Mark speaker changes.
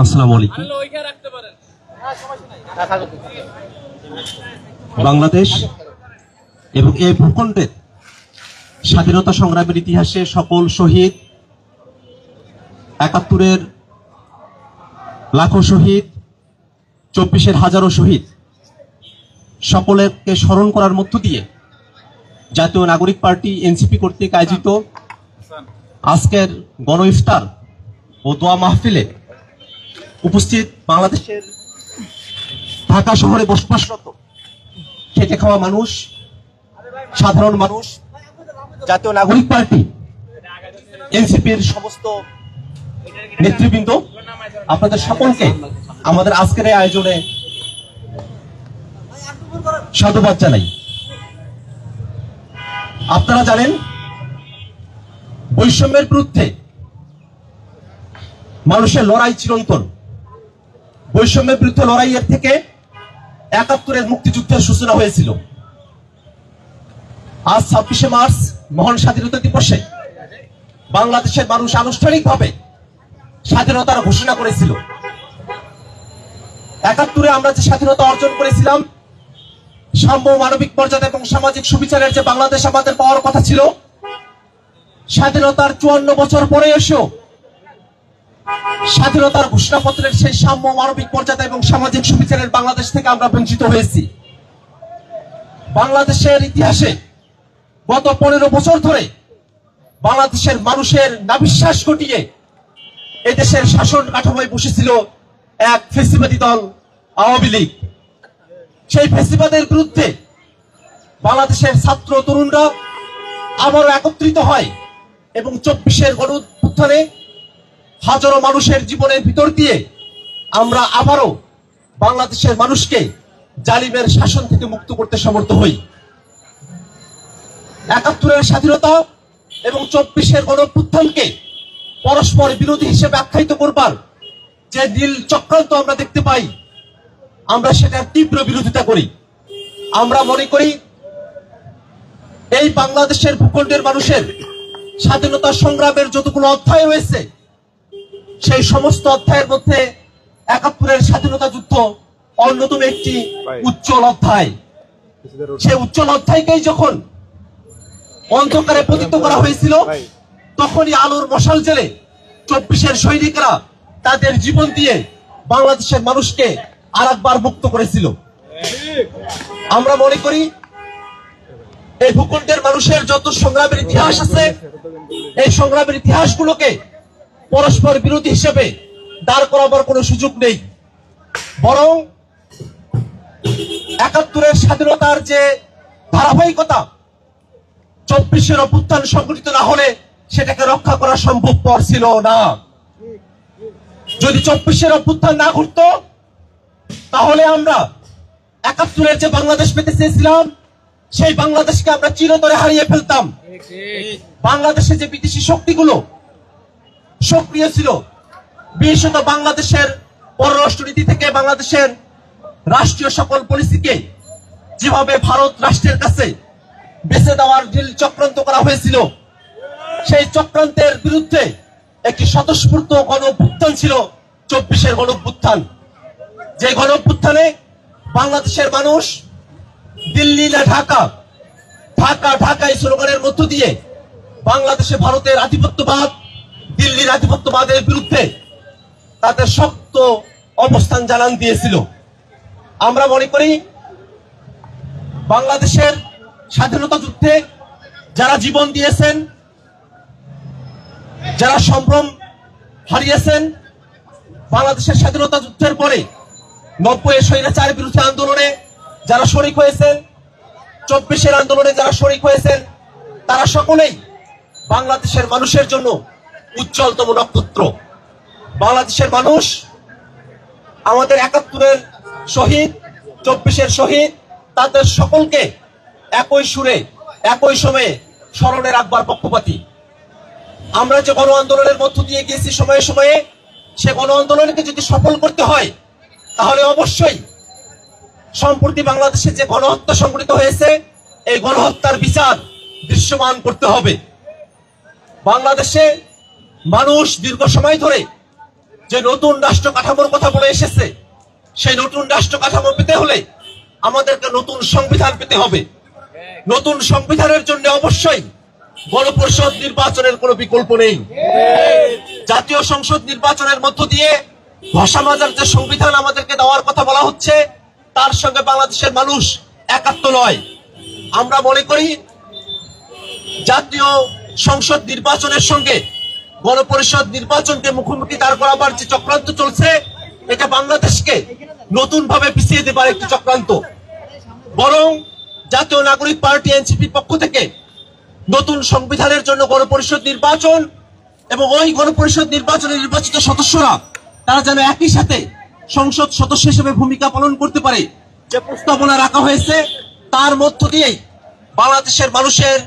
Speaker 1: আসসালামু আলাইকুম। বাংলাদেশ এবং এই ভূখণ্ডের স্বাধীনতা সংগ্রামের ইতিহাসে সকল শহীদ, ৭১-এর লাখো শহীদ, ২৪-এর হাজারো শহীদ সকলকে স্মরণ করার মধ্য দিয়ে জাতীয় নাগরিক পার্টি এনসিপি কর্তৃক আয়োজিত আজকের গণ ইফতার ও দোয়া মাহফিলে উপস্থিত বাংলাদেশের ঢাকা শহরে বসবাসরত খেটে খাওয়া মানুষ, সাধারণ মানুষ, জাতীয় নাগরিক পার্টি এনসিপির সমস্ত নেতৃবৃন্দ, আপনাদের সকলকে আমাদের আজকের এই আয়োজনে সাধুবাদ জানাই। আপনারা জানেন, বৈষম্যের বিরুদ্ধে মানুষের লড়াই চিরন্তন। বৈষম্যের বিরুদ্ধে লড়াইয়ের থেকে ৭১-এর মুক্তিযুদ্ধের সূচনা হয়েছিল। আজ ২৬শে মার্চ মহান স্বাধীনতা দিবসে বাংলাদেশের মানুষ আনুষ্ঠানিকভাবে স্বাধীনতার ঘোষণা করেছিল। ৭১-এ আমরা যে স্বাধীনতা অর্জন করেছিলাম, সাম্য, মানবিক মর্যাদা এবং সামাজিক সুবিচারের যে বাংলাদেশ আমাদের পাওয়ার কথা ছিল, স্বাধীনতার ৫৪ বছর পরে এসেও স্বাধীনতার ঘোষণাপত্রের সেই সাম্য, মানবিক মর্যাদা এবং সামাজিক সুবিচারের বাংলাদেশ থেকে আমরা বঞ্চিত হয়েছি। বাংলাদেশের ইতিহাসে গত ১৫ বছর ধরে বাংলাদেশের মানুষের নাবিশ্বাস ঘটিয়ে এদেশের শাসন কাঠামোয় বসেছিল এক ফ্যাসিবাদী দল আওয়ামী লীগ। সেই ফ্যাসিবাদের বিরুদ্ধে বাংলাদেশের ছাত্র তরুণরা আবারও একত্রিত হয় এবং ২৪-এর গণঅভ্যুত্থানে হাজারো মানুষের জীবনের ভিতর দিয়ে আমরা আবারও বাংলাদেশের মানুষকে জালিমের শাসন থেকে মুক্ত করতে সমর্থ হই। ৭১-এর স্বাধীনতা এবং ২৪-এর গণঅভ্যুত্থানকে পরস্পর বিরোধী হিসেবে আখ্যায়িত করবার যে নীল চক্রান্ত আমরা দেখতে পাই, আমরা সেটার তীব্র বিরোধিতা করি। আমরা মনে করি, এই বাংলাদেশের ভূখণ্ডের মানুষের স্বাধীনতা সংগ্রামের যতগুলো অধ্যায় রয়েছে, সেই সমস্ত অধ্যায়ের মধ্যে ৭১-এর স্বাধীনতা যুদ্ধ অন্যতম একটি উজ্জ্বল অধ্যায়। সেই উজ্জ্বল অধ্যায়কেই যখন অন্ধকারে পতিত করা হয়েছিল, তখনই আলোর মশাল জেলে ২৪-এর সৈনিকরা তাদের জীবন দিয়ে বাংলাদেশের মানুষকে আরেকবার মুক্ত করেছিল। আমরা মনে করি, এই ভূখণ্ডের মানুষের যত সংগ্রামের ইতিহাস আছে, এই সংগ্রামের ইতিহাসগুলোকে পরস্পর বিরোধী হিসেবে দাঁড় করাবার কোনো সুযোগ নেই। বরং ৭১-এর স্বাধীনতার যে ধারাবাহিকতা, ২৪-এর অভ্যুত্থান সংগঠিত না হলে সেটাকে রক্ষা করা সম্ভবপর ছিল না। যদি ২৪-এর অভ্যুত্থান না ঘটতো, তাহলে আমরা ৭১-এর যে বাংলাদেশ পেতে চেয়েছিলাম, সেই বাংলাদেশকে আমরা চিরতরে হারিয়ে ফেলতাম। বাংলাদেশে যে বিদেশি শক্তিগুলো সক্রিয় ছিল, বিশেষত বাংলাদেশের পররাষ্ট্রনীতি থেকে বাংলাদেশের রাষ্ট্রীয় সকল পলিসিকে যেভাবে ভারত রাষ্ট্রের কাছে বেছে দেওয়ার ঢিল চক্রান্ত করা হয়েছিল, সেই চক্রান্তের বিরুদ্ধে একটি স্বতঃস্ফূর্ত গণঅভ্যুত্থান ছিল ২৪-এর গণঅভ্যুত্থান। যে গণঅভ্যুত্থানে বাংলাদেশের মানুষ দিল্লি না ঢাকা, ঢাকা ঢাকাই স্লোগানের মধ্য দিয়ে বাংলাদেশে ভারতের আধিপত্যবাদ, দিল্লির আধিপত্যবাদের বিরুদ্ধে তাদের শক্ত অবস্থান জানান দিয়েছিল। আমরা মনে করি, বাংলাদেশের স্বাধীনতা যুদ্ধে যারা জীবন দিয়েছেন, যারা সম্ভ্রম হারিয়েছেন, বাংলাদেশের স্বাধীনতা যুদ্ধের পরে ৯০-এর স্বৈরাচার বিরোধী আন্দোলনে যারা শরিক হয়েছেন, ২৪-এর আন্দোলনে যারা শরিক হয়েছেন, তারা সকলেই বাংলাদেশের মানুষের জন্য উজ্জ্বলতম নক্ষত্র। বাংলাদেশের মানুষ আমাদের ৭১-এর শহীদ, ২৪-এর শহীদ, তাদের সকলকে একই সুরে একই সময়ে স্মরণে রাখবার পক্ষপাতী। আমরা যে গণ আন্দোলনের মধ্য দিয়ে গিয়েছি সময়ে সময়ে, সে গণ আন্দোলনকে যদি সফল করতে হয়, তাহলে অবশ্যই সম্প্রতি বাংলাদেশে যে গণহত্যা সংঘটিত হয়েছে, এই গণহত্যার বিচার দৃশ্যমান করতে হবে। বাংলাদেশে মানুষ দীর্ঘ সময় ধরে যে নতুন রাষ্ট্র কাঠামোর কথা বলে এসেছে, সেই নতুন রাষ্ট্র কাঠামো পেতে হলে আমাদেরকে নতুন সংবিধান পেতে হবে। নতুন সংবিধানের জন্য অবশ্যই গণপরিষদ নির্বাচনের কোনো বিকল্প নেই। জাতীয় সংসদ নির্বাচনের মধ্য দিয়ে ভাষা মাজার যে সংবিধান আমাদেরকে দেওয়ার কথা বলা হচ্ছে, তার সঙ্গে বাংলাদেশের মানুষ একাত্ম নয়। আমরা মনে করি জাতীয় সংসদ নির্বাচনের সঙ্গে গণপরিষদ নির্বাচনকে মুখোমুখি দাঁড় করাবার যে চক্রান্ত চলছে, এটা বাংলাদেশকে নতুন ভাবে পিছিয়ে দেবার একটি চক্রান্ত। বরং জাতীয় নাগরিক পার্টি এনসিপির পক্ষ থেকে নতুন সংবিধানের জন্য গণপরিষদ নির্বাচন এবং ওই গণপরিষদ নির্বাচনে নির্বাচিত সদস্যরা তারা যেন একই সাথে সংসদ সদস্য হিসেবে ভূমিকা পালন করতে পারে, যে প্রস্তাবনা রাখা হয়েছে তার মধ্য দিয়েই বাংলাদেশের মানুষের